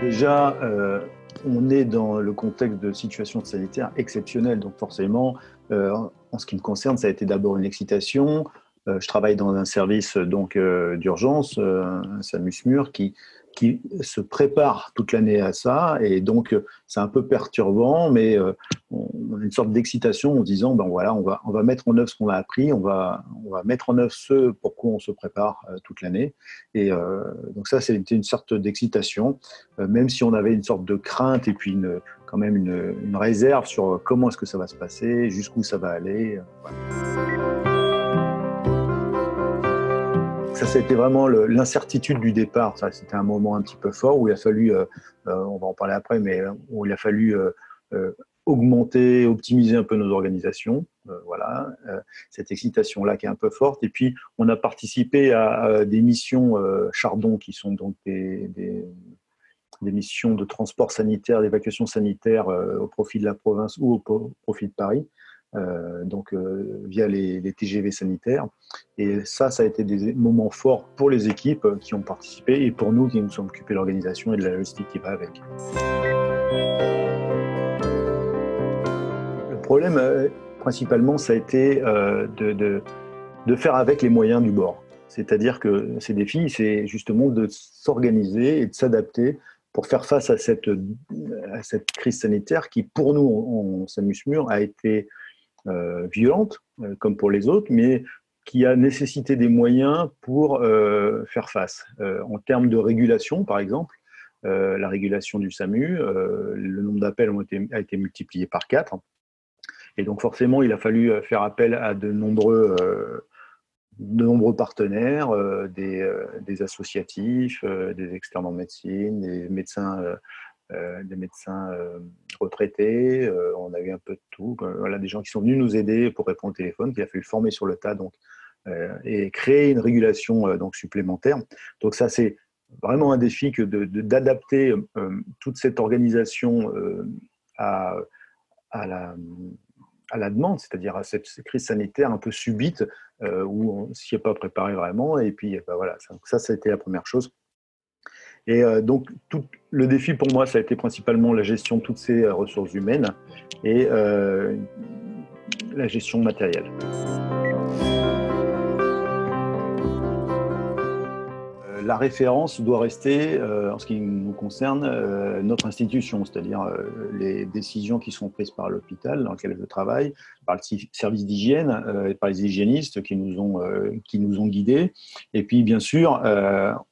Déjà, on est dans le contexte de situation sanitaire exceptionnelle, donc forcément, en ce qui me concerne, ça a été d'abord une excitation. Je travaille dans un service d'urgence, un SAMU-SMUR, qui se prépare toute l'année à ça, et donc c'est un peu perturbant, mais on a une sorte d'excitation en disant, ben voilà, on va mettre en œuvre ce qu'on a appris, on va mettre en œuvre ce pour quoi on se prépare toute l'année, et donc ça, c'était une sorte d'excitation, même si on avait une sorte de crainte et puis quand même une réserve sur comment est-ce que ça va se passer, jusqu'où ça va aller. Voilà. Ça a été vraiment l'incertitude du départ. C'était un moment un petit peu fort où il a fallu, on va en parler après, mais où il a fallu augmenter, optimiser un peu nos organisations. Voilà, cette excitation-là qui est un peu forte. Et puis, on a participé à des missions Chardon, qui sont donc des missions de transport sanitaire, d'évacuation sanitaire au profit de la province ou au profit de Paris. Via les TGV sanitaires. Et ça a été des moments forts pour les équipes qui ont participé et pour nous qui nous sommes occupés de l'organisation et de la logistique qui va avec. Le problème, principalement, ça a été de faire avec les moyens du bord. C'est-à-dire que ces défis, c'est justement de s'organiser et de s'adapter pour faire face à cette crise sanitaire qui, pour nous, en SAMU-SMUR, a été violente, comme pour les autres, mais qui a nécessité des moyens pour faire face. En termes de régulation, par exemple, la régulation du SAMU, le nombre d'appels a été multiplié par 4. Et donc forcément, il a fallu faire appel à de nombreux partenaires, des associatifs, des externes en médecine, des médecins retraités, on a eu un peu de tout. Voilà, des gens qui sont venus nous aider pour répondre au téléphone, qu'il a fallu former sur le tas, et créer une régulation supplémentaire. Donc ça, c'est vraiment un défi que d'adapter toute cette organisation à, à la demande, c'est-à-dire à cette crise sanitaire un peu subite où on ne s'y est pas préparé vraiment. Et puis, voilà, ça a été la première chose. Et donc, tout le défi pour moi, ça a été principalement la gestion de toutes ces ressources humaines et la gestion matérielle. La référence doit rester, en ce qui nous concerne, notre institution, c'est-à-dire les décisions qui sont prises par l'hôpital dans lequel je travaille, par le service d'hygiène et par les hygiénistes qui nous ont guidés. Et puis, bien sûr,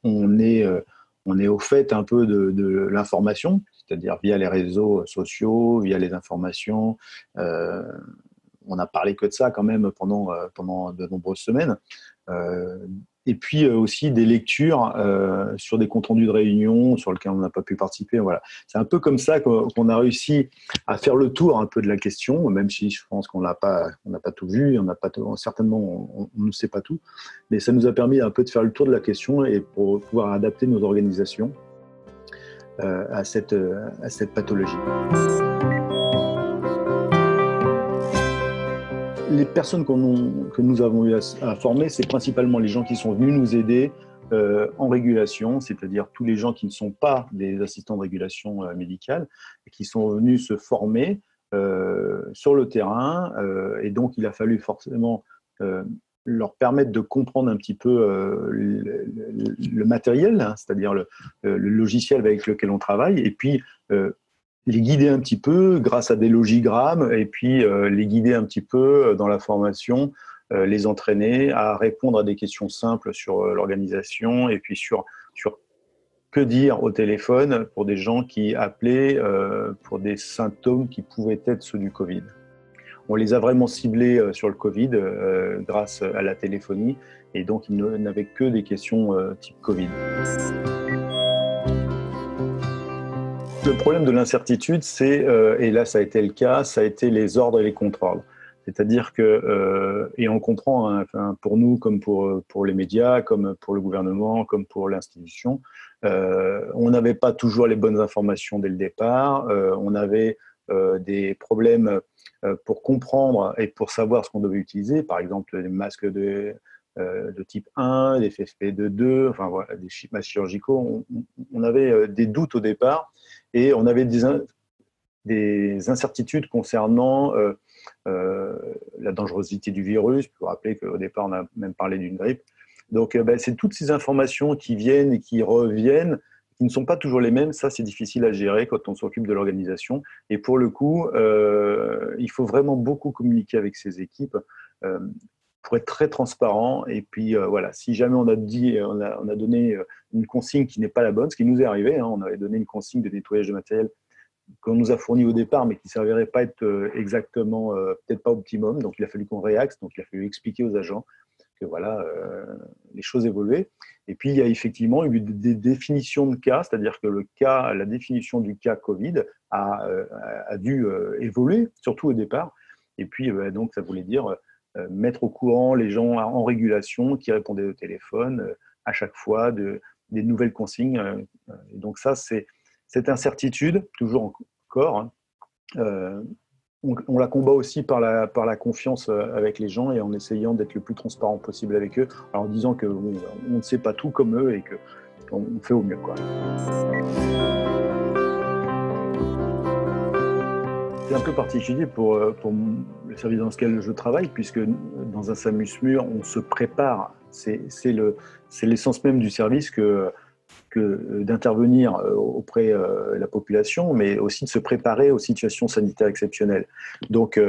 on est au fait un peu de l'information, c'est-à-dire via les réseaux sociaux, via les informations. On n'a parlé que de ça quand même pendant de nombreuses semaines. Et puis aussi des lectures sur des comptes rendus de réunions sur lesquels on n'a pas pu participer. Voilà. C'est un peu comme ça qu'on a réussi à faire le tour un peu de la question, même si je pense qu'on n'a pas tout vu, certainement on ne sait pas tout, mais ça nous a permis un peu de faire le tour de la question et pour pouvoir adapter nos organisations à cette pathologie. Les personnes que nous avons eu à former, c'est principalement les gens qui sont venus nous aider en régulation, c'est-à-dire tous les gens qui ne sont pas des assistants de régulation médicale, et qui sont venus se former sur le terrain. Et donc, il a fallu forcément leur permettre de comprendre un petit peu le matériel, hein, c'est-à-dire le logiciel avec lequel on travaille, et puis les guider un petit peu grâce à des logigrammes et puis les guider un petit peu dans la formation, les entraîner à répondre à des questions simples sur l'organisation et puis sur que dire au téléphone pour des gens qui appelaient pour des symptômes qui pouvaient être ceux du Covid. On les a vraiment ciblés sur le Covid grâce à la téléphonie et donc ils n'avaient que des questions type Covid. Le problème de l'incertitude, et là ça a été le cas, ça a été les ordres et les contrôles. C'est-à-dire que, et on comprend, hein, enfin, pour nous comme pour les médias, comme pour le gouvernement, comme pour l'institution, on n'avait pas toujours les bonnes informations dès le départ, on avait des problèmes pour comprendre et pour savoir ce qu'on devait utiliser, par exemple les masques de type 1, des FFP2, enfin voilà, des schémas chirurgicaux. On avait des doutes au départ et on avait des incertitudes concernant la dangerosité du virus. Pour rappeler qu'au départ, on a même parlé d'une grippe. Donc, c'est toutes ces informations qui viennent et qui reviennent, qui ne sont pas toujours les mêmes. Ça, c'est difficile à gérer quand on s'occupe de l'organisation. Et pour le coup, il faut vraiment beaucoup communiquer avec ces équipes pour être très transparent. Et puis, voilà, si jamais on a donné une consigne qui n'est pas la bonne, ce qui nous est arrivé, hein, on avait donné une consigne de nettoyage de matériel qu'on nous a fourni au départ, mais qui ne s'avérait pas être exactement, peut-être pas optimum. Donc, il a fallu qu'on réaxe. Donc, il a fallu expliquer aux agents que voilà, les choses évoluaient. Et puis, il y a effectivement eu des définitions de cas, c'est-à-dire que la définition du cas Covid a dû évoluer, surtout au départ. Et puis, donc, ça voulait dire mettre au courant les gens en régulation qui répondaient au téléphone à chaque fois des nouvelles consignes. Donc ça, c'est cette incertitude, toujours encore, hein, on la combat aussi par la confiance avec les gens et en essayant d'être le plus transparent possible avec eux, en disant qu'on ne sait pas tout comme eux et qu'on fait au mieux, quoi. C'est un peu particulier pour le service dans lequel je travaille, puisque dans un SAMU-SMUR, on se prépare. C'est l'essence même du service que d'intervenir auprès de la population, mais aussi de se préparer aux situations sanitaires exceptionnelles. Donc,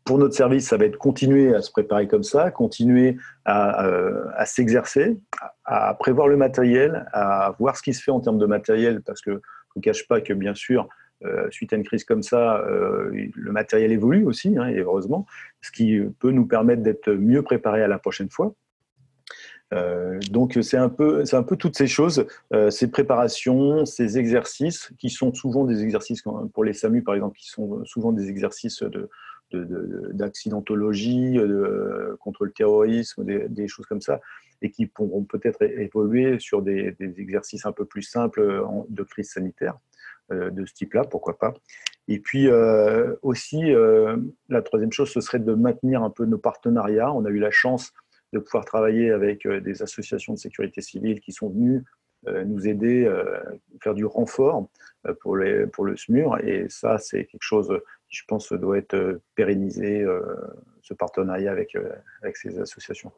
pour notre service, ça va être continuer à se préparer comme ça, continuer à s'exercer, à prévoir le matériel, à voir ce qui se fait en termes de matériel, parce que je ne vous cache pas que, bien sûr, suite à une crise comme ça, le matériel évolue aussi, hein, et heureusement, ce qui peut nous permettre d'être mieux préparés à la prochaine fois. Donc c'est un peu toutes ces choses, ces préparations, ces exercices qui sont souvent des exercices pour les SAMU par exemple, qui sont souvent des exercices d'accidentologie, contre le terrorisme, des choses comme ça, et qui pourront peut-être évoluer sur des exercices un peu plus simples de crise sanitaire de ce type-là, pourquoi pas. Et puis aussi, la troisième chose, ce serait de maintenir un peu nos partenariats. On a eu la chance de pouvoir travailler avec des associations de sécurité civile qui sont venues nous aider, faire du renfort pour le SMUR. Et ça, c'est quelque chose qui, je pense, doit être pérennisé, ce partenariat avec ces associations.